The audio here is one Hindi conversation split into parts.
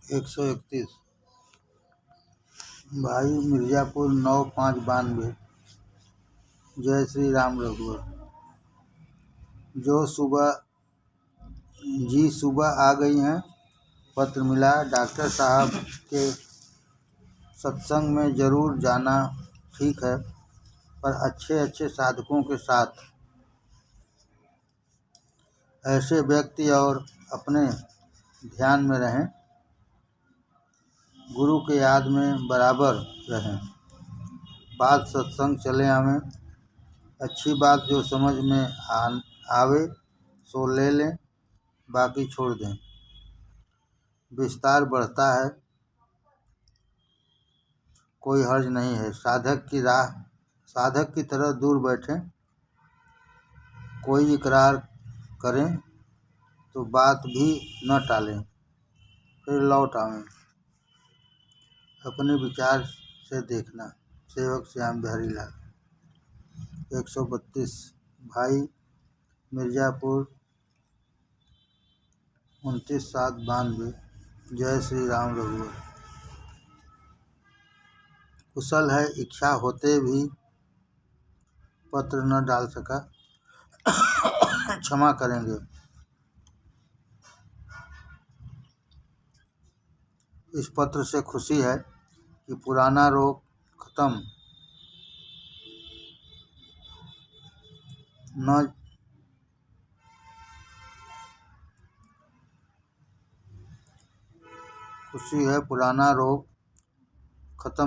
131 भाई मिर्ज़ापुर 9/5/92। जय श्री राम रघुवर। सुबह आ गई हैं। पत्र मिला। डॉक्टर साहब के सत्संग में ज़रूर जाना ठीक है, पर अच्छे साधकों के साथ। ऐसे व्यक्ति और अपने ध्यान में रहें, गुरु के याद में बराबर रहें। बात सत्संग चले आवें। अच्छी बात जो समझ में आवे सो ले लें, बाकी छोड़ दें। विस्तार बढ़ता है, कोई हर्ज नहीं है। साधक की तरह दूर बैठें। कोई इकरार करें तो बात भी न टालें, फिर लौट आवें। अपने विचार से देखना। सेवक श्याम बिहारी लाल। 132 भाई मिर्ज़ापुर 29/7/92। जय श्री राम रघुवर। कुशल है, इच्छा होते भी पत्र न डाल सका। क्षमा करेंगे। इस पत्र से खुशी है कि पुराना रोग खत्म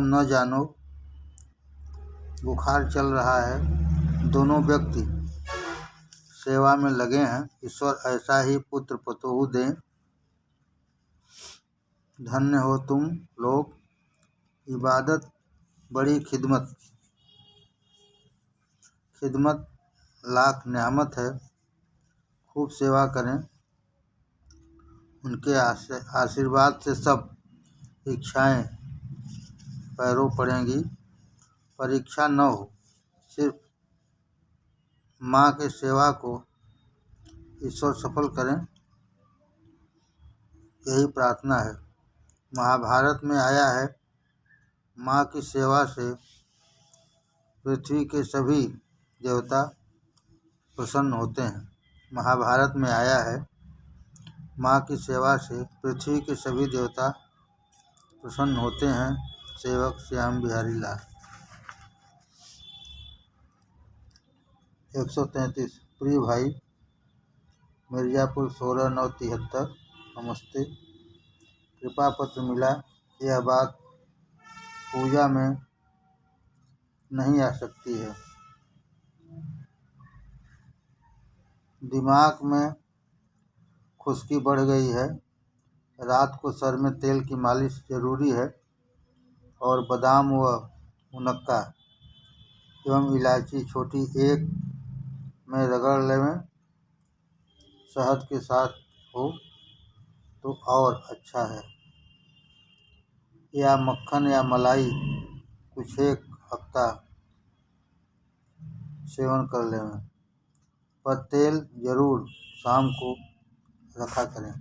न जानो। बुखार चल रहा है। दोनों व्यक्ति सेवा में लगे हैं। ईश्वर ऐसा ही पुत्र पतोहू दें। धन्य हो तुम लोग। इबादत बड़ी खिदमत लाख नेमत है। खूब सेवा करें। उनके आशीर्वाद से सब इच्छाएं पैरों पड़ेंगी। परीक्षा न हो, सिर्फ माँ के सेवा को ईश्वर सफल करें, यही प्रार्थना है। महाभारत में आया है, माँ की सेवा से पृथ्वी के सभी देवता प्रसन्न होते हैं। महाभारत में आया है, माँ की सेवा से पृथ्वी के सभी देवता प्रसन्न होते हैं। सेवक श्याम बिहारी लाल। 133 प्रिय भाई मिर्ज़ापुर 16/9/73। नमस्ते। कृपा पत्र मिला। यह बात पूजा में नहीं आ सकती है। दिमाग में खुश्की बढ़ गई है। रात को सर में तेल की मालिश जरूरी है और बादाम व मुनक्का एवं इलायची छोटी एक में रगड़ लें। शहद के साथ हो तो और अच्छा है, या मक्खन या मलाई कुछ एक हफ्ता सेवन कर लें, पर तेल जरूर शाम को रखा करें।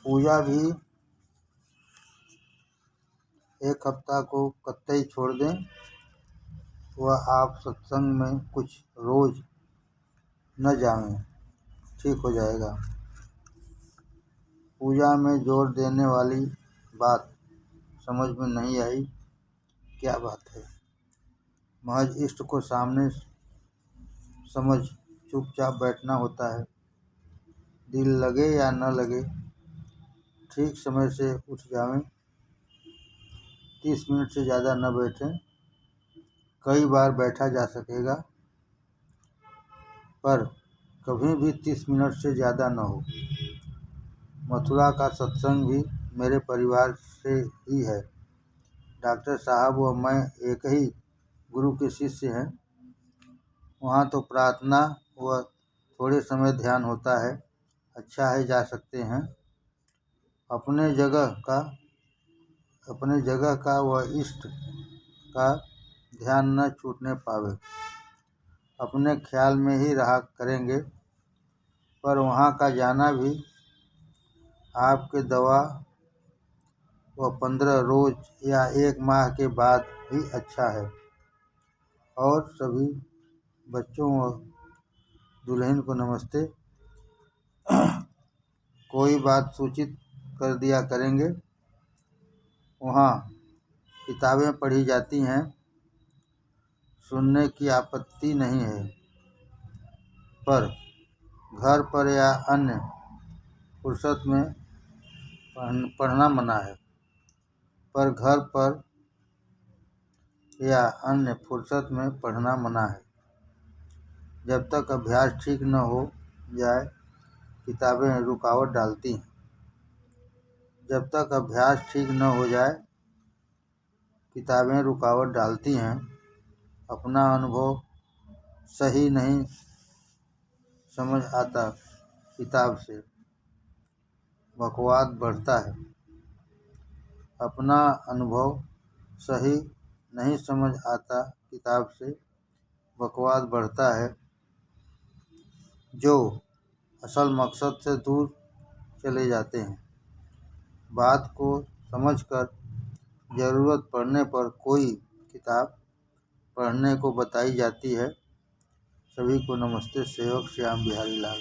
पूजा भी एक हफ्ता को कतई छोड़ दें। वह आप सत्संग में कुछ रोज न जाएं, ठीक हो जाएगा। पूजा में जोर देने वाली बात समझ में नहीं आई, क्या बात है। महज इष्ट को सामने समझ चुपचाप बैठना होता है। दिल लगे या न लगे, ठीक समय से उठ जावें। 30 मिनट से ज़्यादा न बैठें। कई बार बैठा जा सकेगा, पर कभी भी 30 मिनट से ज़्यादा न हो। मथुरा का सत्संग भी मेरे परिवार से ही है। डॉक्टर साहब व मैं एक ही गुरु के शिष्य हैं। वहाँ तो प्रार्थना व थोड़े समय ध्यान होता है। अच्छा है, जा सकते हैं। अपने जगह का व इष्ट का ध्यान न छूटने पावे। अपने ख्याल में ही रहा करेंगे, पर वहाँ का जाना भी आपके दवा व 15 रोज या 1 माह के बाद भी अच्छा है। और सभी बच्चों व दुल्हन को नमस्ते। कोई बात सूचित कर दिया करेंगे। वहाँ किताबें पढ़ी जाती हैं, सुनने की आपत्ति नहीं है, पर घर पर या अन्य फुर्सत में पढ़ना मना है। पर घर पर या अन्य फुर्सत में पढ़ना मना है। जब तक अभ्यास ठीक न हो जाए, किताबें रुकावट डालती हैं। जब तक अभ्यास ठीक न हो जाए, किताबें रुकावट डालती हैं। अपना अनुभव सही नहीं समझ आता, किताब से बकवाद बढ़ता है। अपना अनुभव सही नहीं समझ आता, किताब से बकवाद बढ़ता है। जो असल मकसद से दूर चले जाते हैं। बात को समझकर ज़रूरत पड़ने पर कोई किताब पढ़ने को बताई जाती है। सभी को नमस्ते। सेवक श्याम बिहारी लाल।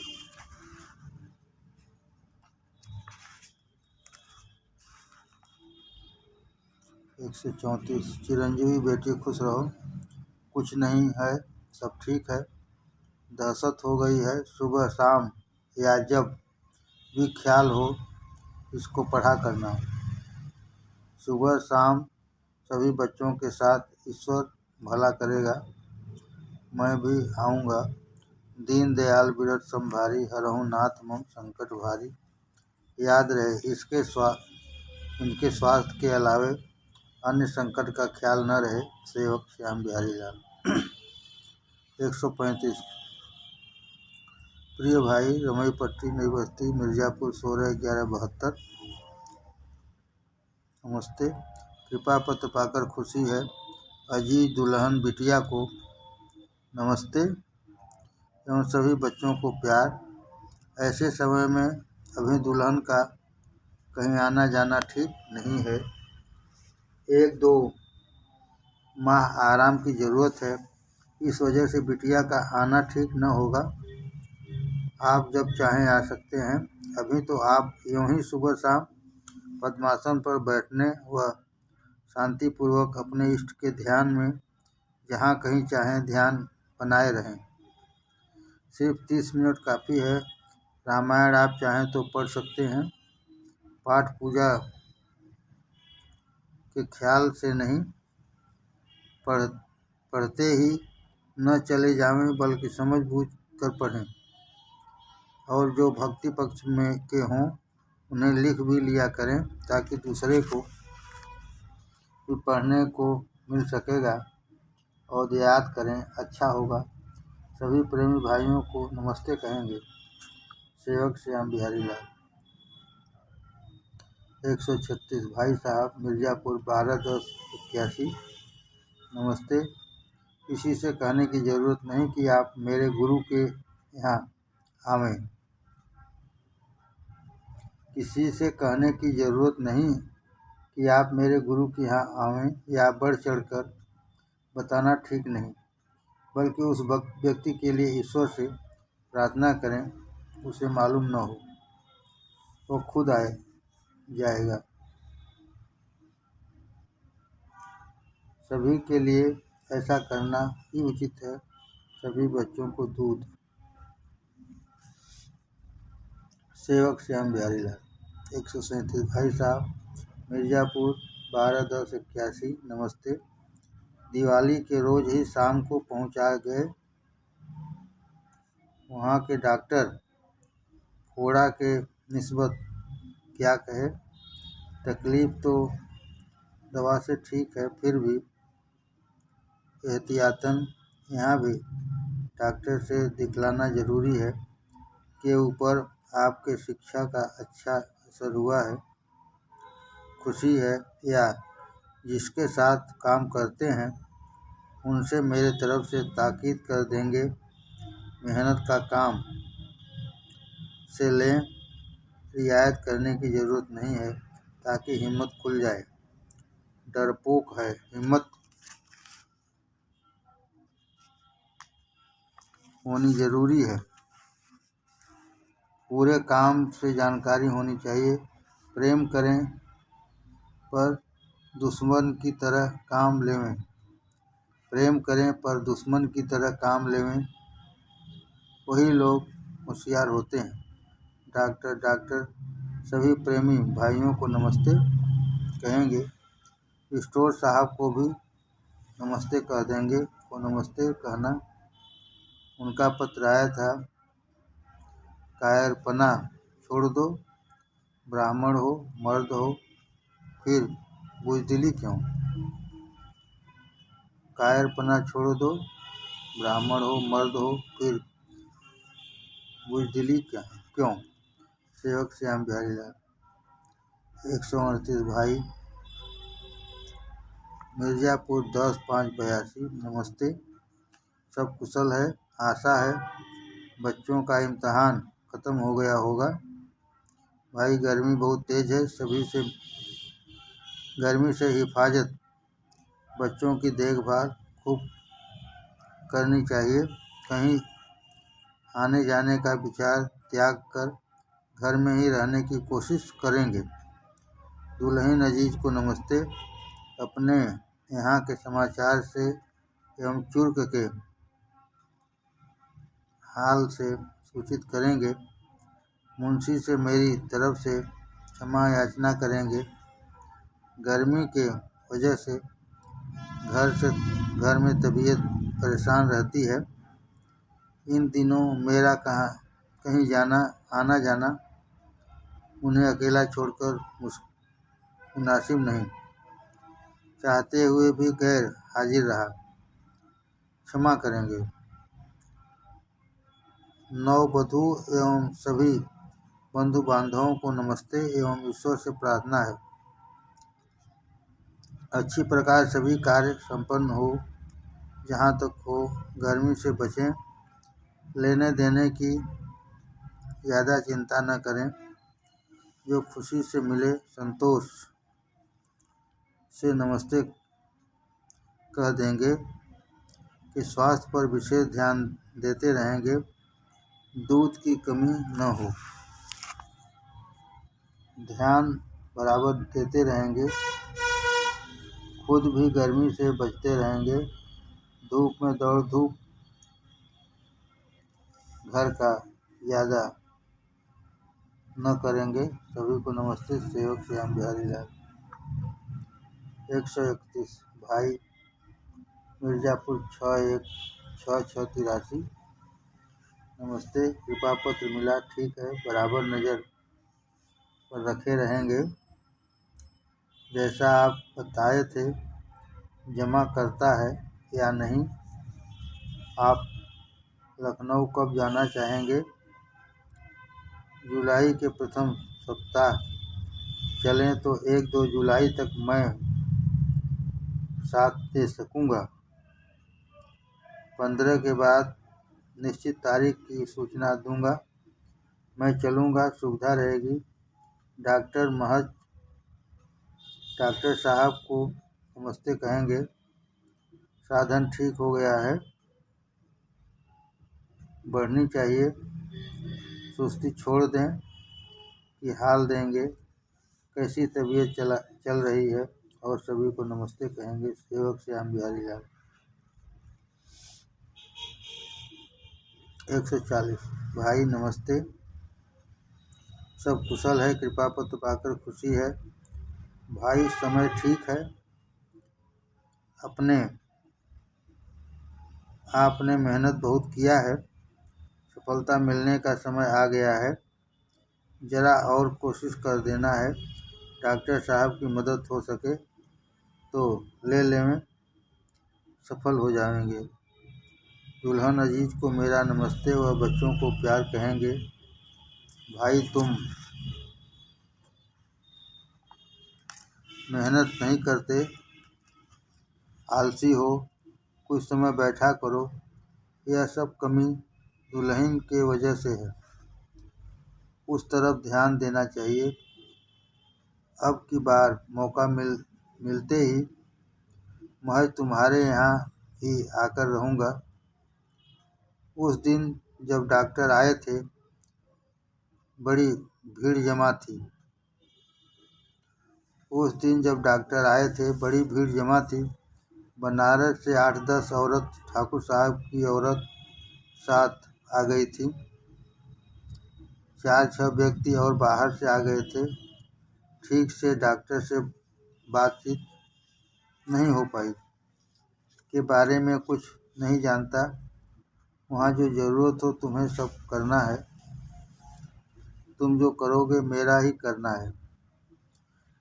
134। चिरंजीवी बेटी खुश रहो। कुछ नहीं है, सब ठीक है। दहशत हो गई है। सुबह शाम या जब भी ख्याल हो, इसको पढ़ा करना। सुबह शाम सभी बच्चों के साथ ईश्वर भला करेगा। मैं भी आऊँगा। दीन दयाल बिरठ संभारी, हरहु नाथ मम संकट भारी। याद रहे, इनके स्वास्थ्य के अलावे अन्य संकट का ख्याल न रहे। सेवक श्याम बिहारी लाल। 135। प्रिय भाई, रमईपट्टी नई बस्ती मिर्जापुर 16/11/72। नमस्ते। कृपा पत्र पाकर खुशी है। अजीज दुल्हन बिटिया को नमस्ते एवं सभी बच्चों को प्यार। ऐसे समय में अभी दुल्हन का कहीं आना जाना ठीक नहीं है। 1-2 माह आराम की ज़रूरत है। इस वजह से बिटिया का आना ठीक न होगा। आप जब चाहें आ सकते हैं। अभी तो आप यूं ही सुबह शाम पद्मासन पर बैठने व शांतिपूर्वक अपने इष्ट के ध्यान में जहाँ कहीं चाहें ध्यान बनाए रहें। सिर्फ 30 मिनट काफ़ी है। रामायण आप चाहें तो पढ़ सकते हैं। पाठ पूजा के ख्याल से नहीं, पढ़ते ही न चले जावें, बल्कि समझ बूझ कर पढ़ें। और जो भक्ति पक्ष में के हों, उन्हें लिख भी लिया करें, ताकि दूसरे को भी पढ़ने को मिल सकेगा। और याद करें, अच्छा होगा। सभी प्रेमी भाइयों को नमस्ते कहेंगे। सेवक श्याम बिहारी लाल। 136। भाई साहब, मिर्ज़ापुर 12/10/81। नमस्ते। किसी से कहने की ज़रूरत नहीं कि आप मेरे गुरु के यहाँ आवें। किसी से कहने की ज़रूरत नहीं कि आप मेरे गुरु के यहाँ आवें, या बढ़ चढ़कर बताना ठीक नहीं, बल्कि उस व्यक्ति के लिए ईश्वर से प्रार्थना करें। उसे मालूम न हो, वो खुद आए जाएगा। सभी के लिए ऐसा करना ही उचित है। सभी बच्चों को दूध। सेवक श्याम बिहारी लाल। 137। भाई साहब, मिर्ज़ापुर 12/10/81। नमस्ते। दिवाली के रोज़ ही शाम को पहुंचा गए। वहाँ के डॉक्टर फोड़ा के निस्बत क्या कहे। तकलीफ़ तो दवा से ठीक है, फिर भी एहतियातन यहाँ भी डॉक्टर से दिखलाना ज़रूरी है। के ऊपर आपके शिक्षा का अच्छा असर हुआ है। खुशी है, या जिसके साथ काम करते हैं उनसे मेरे तरफ से ताकीद कर देंगे, मेहनत का काम से लें रियायत करने की ज़रूरत नहीं है ताकि हिम्मत खुल जाए। डरपोक है, हिम्मत होनी ज़रूरी है। पूरे काम से जानकारी होनी चाहिए। प्रेम करें पर दुश्मन की तरह काम लेवें। प्रेम करें पर दुश्मन की तरह काम लेवें, वही लोग होशियार होते हैं। डॉक्टर सभी प्रेमी भाइयों को नमस्ते कहेंगे। स्टोर साहब को भी नमस्ते कह देंगे। को नमस्ते कहना। उनका पत्र आया था, कायरपना छोड़ दो, ब्राह्मण हो मर्द हो, फिर बुज़दिली क्यों? कायरपना छोड़ दो, ब्राह्मण हो मर्द हो, फिर बुज़दिली क्यों? सेवक श्याम बिहारी लाल। 138 भाई मिर्ज़ापुर 10/5/82। नमस्ते, सब कुशल है? आशा है बच्चों का इम्तहान ख़त्म हो गया होगा। भाई गर्मी बहुत तेज़ है, सभी से गर्मी से हिफाजत, बच्चों की देखभाल खूब करनी चाहिए। कहीं आने जाने का विचार त्याग कर घर में ही रहने की कोशिश करेंगे। दुल्हन अजीज को नमस्ते। अपने यहाँ के समाचार से एवं तुर्क के हाल से सूचित करेंगे। मुंशी से मेरी तरफ से क्षमा याचना करेंगे। गर्मी के वजह से घर में तबीयत परेशान रहती है। इन दिनों मेरा कहीं आना जाना उन्हें अकेला छोड़कर मुनासिब नहीं। चाहते हुए भी गैर हाजिर रहा, क्षमा करेंगे। नववधू एवं सभी बंधु बांधवों को नमस्ते एवं ईश्वर से प्रार्थना है अच्छी प्रकार सभी कार्य संपन्न हो। जहाँ तक हो गर्मी से बचें। लेने देने की ज़्यादा चिंता न करें। जो खुशी से मिले संतोष से नमस्ते कह देंगे कि स्वास्थ्य पर विशेष ध्यान देते रहेंगे। दूध की कमी न हो, ध्यान बराबर देते रहेंगे। खुद भी गर्मी से बचते रहेंगे। धूप में दौड़ धूप घर का ज़्यादा न करेंगे। सभी को नमस्ते। सेवक श्याम बिहारी लाल। 131 भाई मिर्ज़ापुर 6/1/6683। नमस्ते, कृपा पत्र मिला, ठीक है, बराबर नज़र पर रखे रहेंगे। जैसा आप बताए थे जमा करता है या नहीं। आप लखनऊ कब जाना चाहेंगे? जुलाई के प्रथम सप्ताह चलें तो 1-2 जुलाई तक मैं साथ दे सकूँगा। 15 के बाद निश्चित तारीख की सूचना दूँगा। मैं चलूँगा, सुविधा रहेगी। डॉक्टर साहब को नमस्ते कहेंगे। साधन ठीक हो गया है, बढ़नी चाहिए। सुस्ती छोड़ दें कि हाल देंगे। कैसी तबीयत चल रही है? और सभी को नमस्ते कहेंगे। सेवक श्याम बिहारी लाल। 140 भाई नमस्ते, सब कुशल है? कृपा पत्र पाकर खुशी है। भाई समय ठीक है। आपने मेहनत बहुत किया है। सफलता मिलने का समय आ गया है। जरा और कोशिश कर देना है। डॉक्टर साहब की मदद हो सके तो ले लें, सफल हो जाएंगे। दुल्हन अजीज को मेरा नमस्ते व बच्चों को प्यार कहेंगे। भाई तुम मेहनत नहीं करते, आलसी हो, कुछ समय बैठा करो। यह सब कमी दुल्हन के वजह से है। उस तरफ ध्यान देना चाहिए। अब की बार मौका मिलते ही मैं तुम्हारे यहाँ ही आकर रहूँगा। उस दिन जब डॉक्टर आए थे बड़ी भीड़ जमा थी। बनारस से 8-10 औरत ठाकुर साहब की औरत साथ आ गई थी। 4-6 व्यक्ति और बाहर से आ गए थे। ठीक से डॉक्टर से बातचीत नहीं हो पाई। के बारे में कुछ नहीं जानता। वहाँ जो ज़रूरत हो तुम्हें सब करना है। तुम जो करोगे मेरा ही करना है।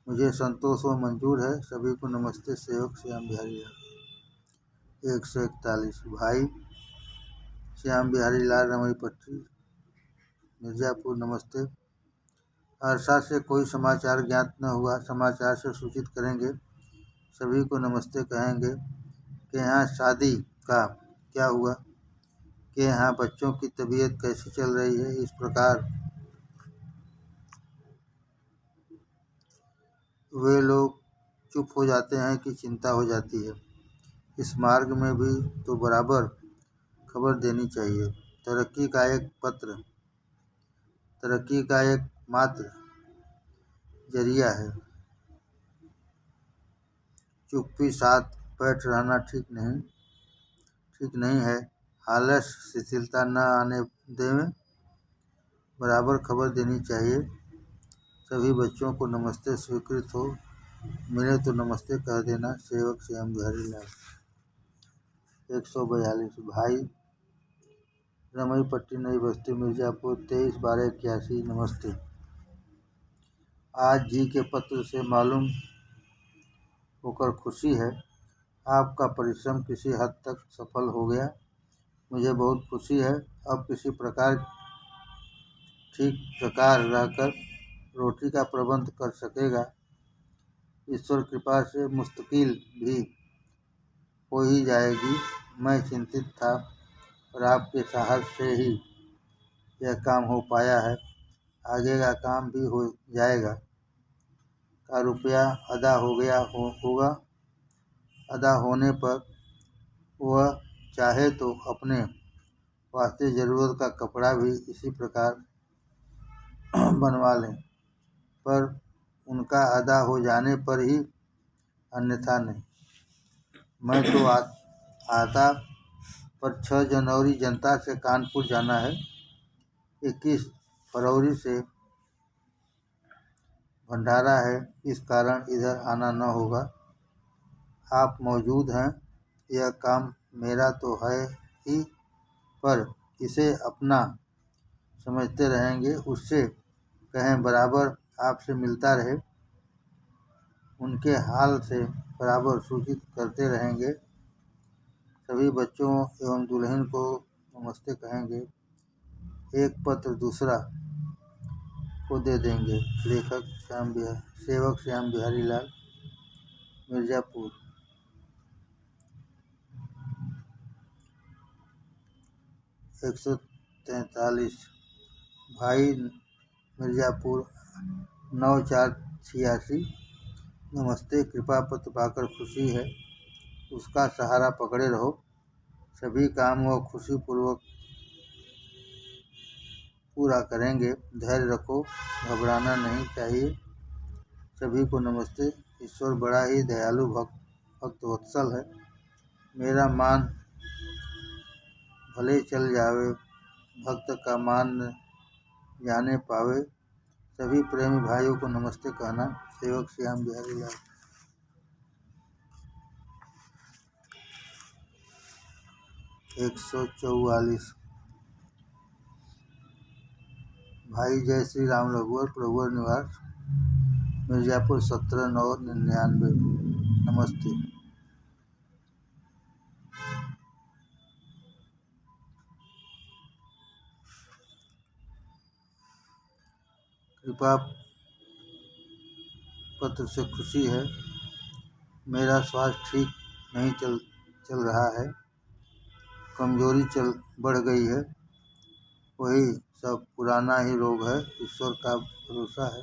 मुझे संतोष व मंजूर है। सभी को नमस्ते। सेवक श्याम बिहारी लाल। 141 भाई श्याम बिहारी लाल, रमई पट्टी, मिर्ज़ापुर। नमस्ते। अरसा से कोई समाचार ज्ञात न हुआ। समाचार से सूचित करेंगे। सभी को नमस्ते कहेंगे। कि यहाँ शादी का क्या हुआ? कि यहाँ बच्चों की तबीयत कैसी चल रही है? इस प्रकार वे लोग चुप हो जाते हैं कि चिंता हो जाती है। इस मार्ग में भी तो बराबर खबर देनी चाहिए। तरक्की का एक मात्र जरिया है। चुप्पी साथ बैठ रहना ठीक नहीं है। आलस शिथिलता न आने देवें। बराबर खबर देनी चाहिए। सभी बच्चों को नमस्ते स्वीकृत हो। मिले तो नमस्ते कह देना। सेवक श्याम बिहारी लाल। 142 भाई रमई पट्टी, नई बस्ती, मिर्ज़ापुर। 23/12/81। नमस्ते। आज जी के पत्र से मालूम होकर खुशी है। आपका परिश्रम किसी हद तक सफल हो गया। मुझे बहुत खुशी है। अब किसी प्रकार ठीक प्रकार रहकर रोटी का प्रबंध कर सकेगा। ईश्वर कृपा से मुस्तकिल भी हो ही जाएगी। मैं चिंतित था और आपके साहस से ही यह काम हो पाया है। आगे का काम भी हो जाएगा। का रुपया अदा हो गया होगा। अदा होने पर वह चाहे तो अपने वास्ते ज़रूरत का कपड़ा भी इसी प्रकार बनवा लें, पर उनका अदा हो जाने पर ही, अन्यथा नहीं। मैं तो आता पर 6 जनवरी जनता से कानपुर जाना है। 21 फरवरी से भंडारा है। इस कारण इधर आना न होगा। आप मौजूद हैं। यह काम मेरा तो है ही, पर इसे अपना समझते रहेंगे। उससे कहें बराबर आपसे मिलता रहे। उनके हाल से बराबर सूचित करते रहेंगे। सभी बच्चों एवं दुल्हन को नमस्ते कहेंगे। एक पत्र दूसरा को दे देंगे। सेवक श्याम बिहारी लाल, मिर्ज़ापुर। 143 भाई मिर्ज़ापुर, 9/4/86। नमस्ते। कृपा पत्र पाकर खुशी है। उसका सहारा पकड़े रहो। सभी काम वो खुशीपूर्वक पूरा करेंगे। धैर्य रखो। घबराना नहीं चाहिए। सभी को नमस्ते। ईश्वर बड़ा ही दयालु भक्तवत्सल है। मेरा मान भले चल जावे, भक्त का मान न जाने पावे। सभी प्रेमी भाइयों को नमस्ते कहना। सेवक श्याम बिहारी लाल। 144 भाई जय श्री राम रघुवर, प्रभुवर निवास, मिर्ज़ापुर। 17/9/99। नमस्ते। कृपा पत्र से खुशी है। मेरा स्वास्थ्य ठीक नहीं चल रहा है। कमजोरी बढ़ गई है। वही सब पुराना ही रोग है। ईश्वर का भरोसा है,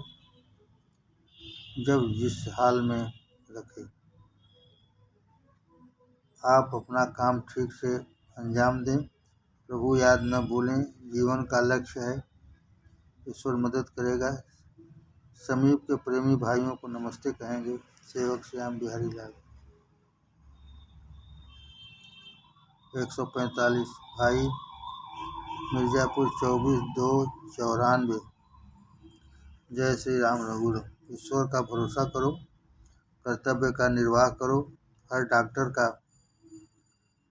जब जिस हाल में रखे। आप अपना काम ठीक से अंजाम दें, प्रभु याद न भूलें, जीवन का लक्ष्य है, ईश्वर मदद करेगा। समीप के प्रेमी भाइयों को नमस्ते कहेंगे। सेवक श्याम बिहारी लाल। 145 भाई मिर्जापुर 24/2/94। जय श्री राम रघुर। ईश्वर का भरोसा करो, कर्तव्य का निर्वाह करो, हर डॉक्टर का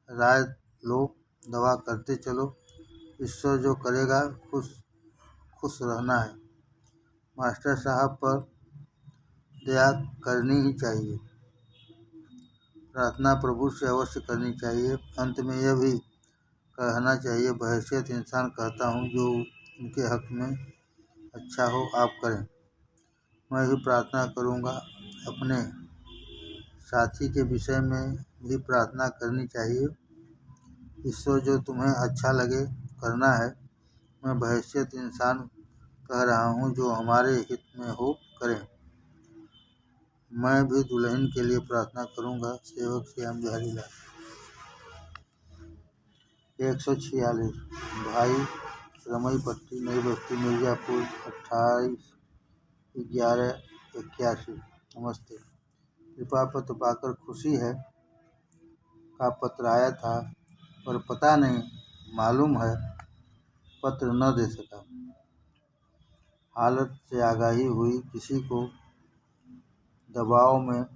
राय लो, दवा करते चलो, ईश्वर जो करेगा खुश रहना है। मास्टर साहब पर दया करनी ही चाहिए, प्रार्थना प्रभु से अवश्य करनी चाहिए। अंत में यह भी कहना चाहिए, बहैसियत इंसान कहता हूँ, जो उनके हक में अच्छा हो आप करें। मैं भी प्रार्थना करूँगा। अपने साथी के विषय में भी प्रार्थना करनी चाहिए। ईश्वर जो तुम्हें अच्छा लगे करना है। मैं बहैसियत इंसान कह रहा हूँ, जो हमारे हित में हो करें। मैं भी दुल्हन के लिए प्रार्थना करूँगा। सेवक श्याम बिहारी लाल। 146 भाई रमई पट्टी नई बस्ती मिर्जापुर 28/11/81। नमस्ते। कृपा पत्र पाकर खुशी है। का पत्र आया था, पर पता नहीं मालूम है पत्र न दे सका। हालत से आगाही हुई, किसी को दबाव में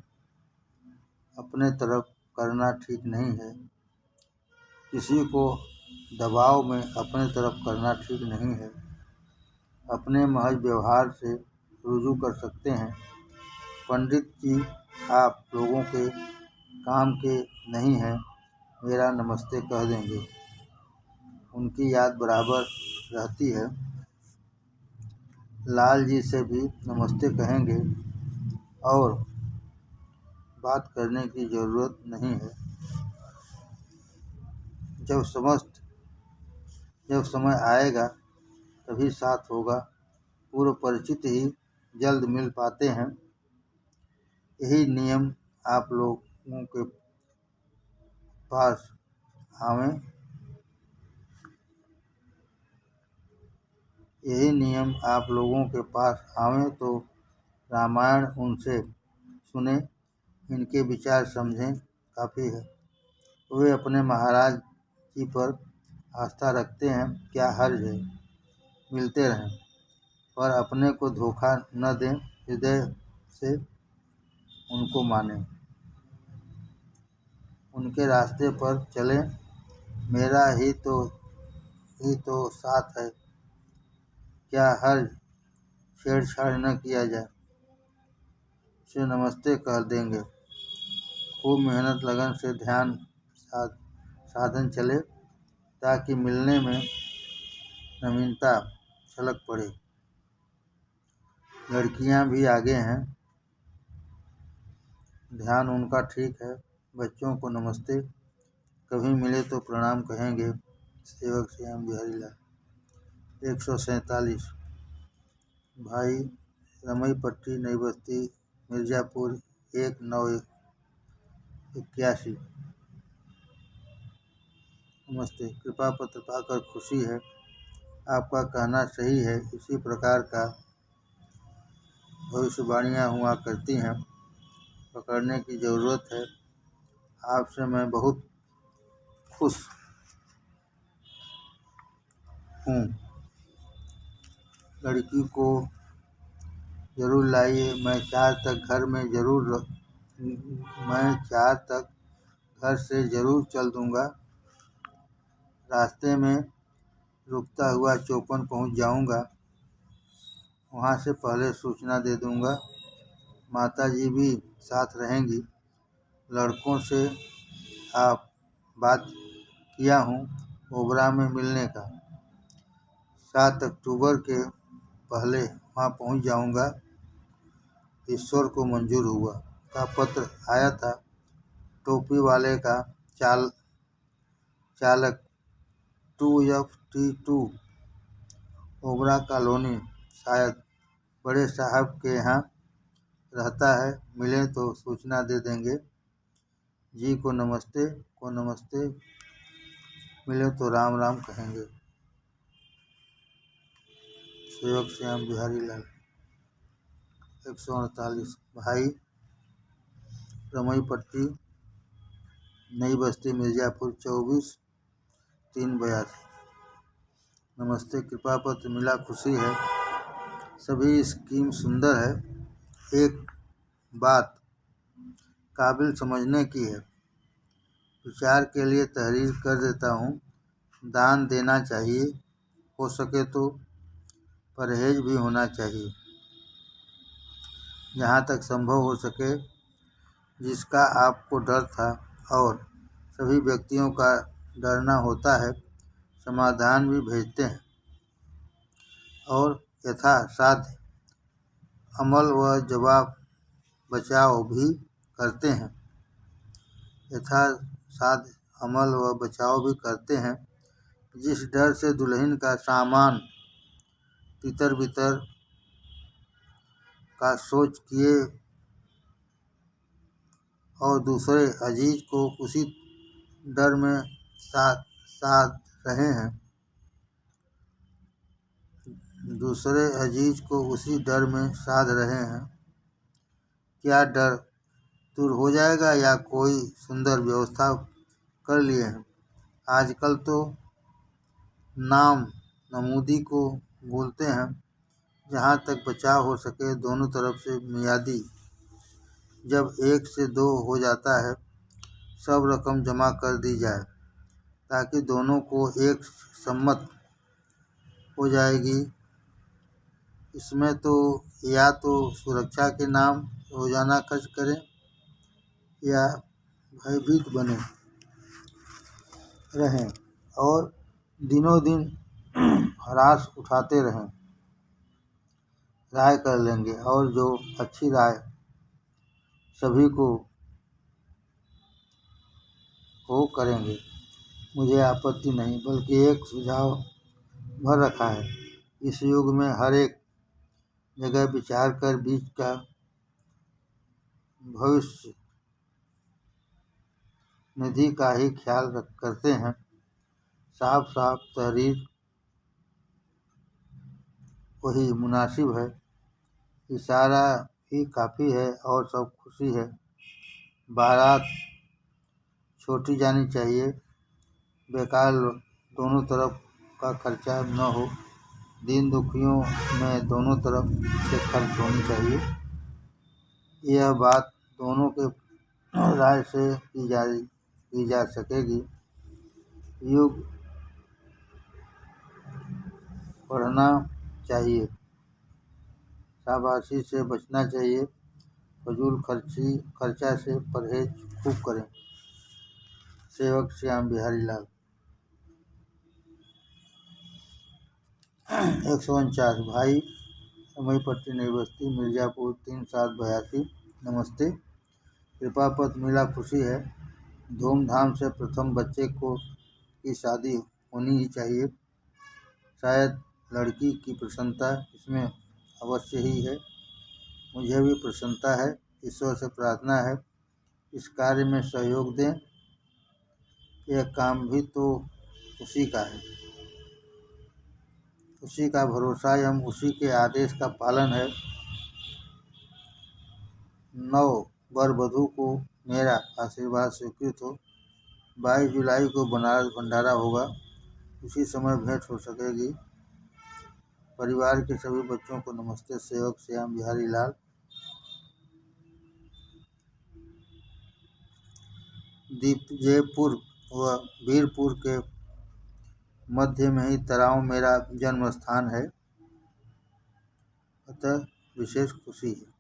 अपने तरफ करना ठीक नहीं है। किसी को दबाव में अपने तरफ करना ठीक नहीं है। अपने महज व्यवहार से रुजू कर सकते हैं। पंडित जी आप लोगों के काम के नहीं हैं, मेरा नमस्ते कह देंगे। उनकी याद बराबर रहती है। लाल जी से भी नमस्ते कहेंगे, और बात करने की ज़रूरत नहीं है। जब समय आएगा तभी साथ होगा। पूर्व परिचित ही जल्द मिल पाते हैं। यही नियम आप लोगों के पास आवें तो रामायण उनसे सुने, इनके विचार समझें, काफ़ी है। वे अपने महाराज जी पर आस्था रखते हैं, क्या हर्ज है, मिलते रहें, पर अपने को धोखा न दें, हृदय से उनको मानें, उनके रास्ते पर चलें। मेरा ही तो साथ है, क्या हर्ज, छेड़छाड़ न किया जाए, से नमस्ते कह देंगे। खूब मेहनत लगन से ध्यान साधन चले, ताकि मिलने में नवीनता छलक पड़े। लड़कियां भी आगे हैं, ध्यान उनका ठीक है। बच्चों को नमस्ते, कभी मिले तो प्रणाम कहेंगे। सेवक श्याम बिहारी लाल। 147 भाई रमई पट्टी नई बस्ती मिर्जापुर 1/9/81। नमस्ते। कृपा पत्र पाकर खुशी है। आपका कहना सही है, इसी प्रकार का भविष्यवाणियाँ हुआ करती हैं, पकड़ने की ज़रूरत है। आपसे मैं बहुत खुश हूँ। लड़की को ज़रूर लाइए, मैं 4 तक घर से ज़रूर चल दूँगा। रास्ते में रुकता हुआ चौपन पहुँच जाऊँगा, वहाँ से पहले सूचना दे दूँगा। माता जी भी साथ रहेंगी। लड़कों से आप बात किया हूँ ओबरा में मिलने का। 7 अक्टूबर के पहले वहाँ पहुँच जाऊँगा, ईश्वर को मंजूर हुआ। का पत्र आया था, टोपी वाले का चालक 2FT2 ओबरा कॉलोनी शायद बड़े साहब के यहाँ रहता है, मिले तो सूचना दे देंगे। जी को नमस्ते मिले तो राम राम कहेंगे। सेवक श्याम बिहारी लाल। 148 भाई रमई पट्टी नई बस्ती मिर्जापुर 24-3-82। नमस्ते, कृपा पत्र मिला, खुशी है। सभी स्कीम सुंदर है, एक बात काबिल समझने की है। विचार के लिए तहरीर कर देता हूँ। दान देना चाहिए, हो सके तो परहेज भी होना चाहिए, जहाँ तक संभव हो सके। जिसका आपको डर था और सभी व्यक्तियों का डरना होता है, समाधान भी भेजते हैं और यथासाध्य अमल व जवाब बचाव भी करते हैं। जिस डर से दुल्हन का सामान तितर बितर का सोच किए और दूसरे अजीज को उसी डर में साध रहे हैं, क्या डर दूर हो जाएगा या कोई सुंदर व्यवस्था कर लिए हैं। आजकल तो नाम नमूदी को बोलते हैं। जहाँ तक बचाव हो सके दोनों तरफ से मियादी, जब 1 से 2 हो जाता है सब रकम जमा कर दी जाए, ताकि दोनों को एक सम्मत हो जाएगी। इसमें तो या तो सुरक्षा के नाम रोजाना खर्च करें या भयभीत बने रहें और दिनों दिन हरास उठाते रहें। राय कर लेंगे और जो अच्छी राय सभी को हो करेंगे। मुझे आपत्ति नहीं, बल्कि एक सुझाव भर रखा है। इस युग में हर एक जगह विचार कर बीच का भविष्य निधि का ही ख्याल करते हैं। साफ तहरीर वही मुनासिब है, इशारा ही काफ़ी है और सब खुशी है। बारात छोटी जानी चाहिए, बेकार दोनों तरफ का खर्चा न हो। दीन दुखियों में दोनों तरफ से खर्च होनी चाहिए। यह बात दोनों के राय से की जा सकेगी। युग पढ़ना चाहिए, शाबाशी से बचना चाहिए, फजूल खर्चा से परहेज खूब करें। सेवक श्याम बिहारी लाल। 149 भाई रमई पट्टी नई बस्ती मिर्जापुर 3-7-82। नमस्ते, कृपा पत्र मिला, खुशी है। धूमधाम से प्रथम बच्चे की शादी होनी ही चाहिए। शायद लड़की की प्रसन्नता इसमें अवश्य ही है। मुझे भी प्रसन्नता है। ईश्वर से प्रार्थना है इस कार्य में सहयोग दें। यह काम भी तो उसी का है, उसी का भरोसा एवं उसी के आदेश का पालन है। 9 वर वधू को मेरा आशीर्वाद स्वीकृत हो। 22 जुलाई को बनारस भंडारा होगा, उसी समय भेंट हो सकेगी। परिवार के सभी बच्चों को नमस्ते। सेवक श्याम बिहारी लाल। जयपुर व वीरपुर के मध्य में ही तराव मेरा जन्म स्थान है, अतः विशेष खुशी है।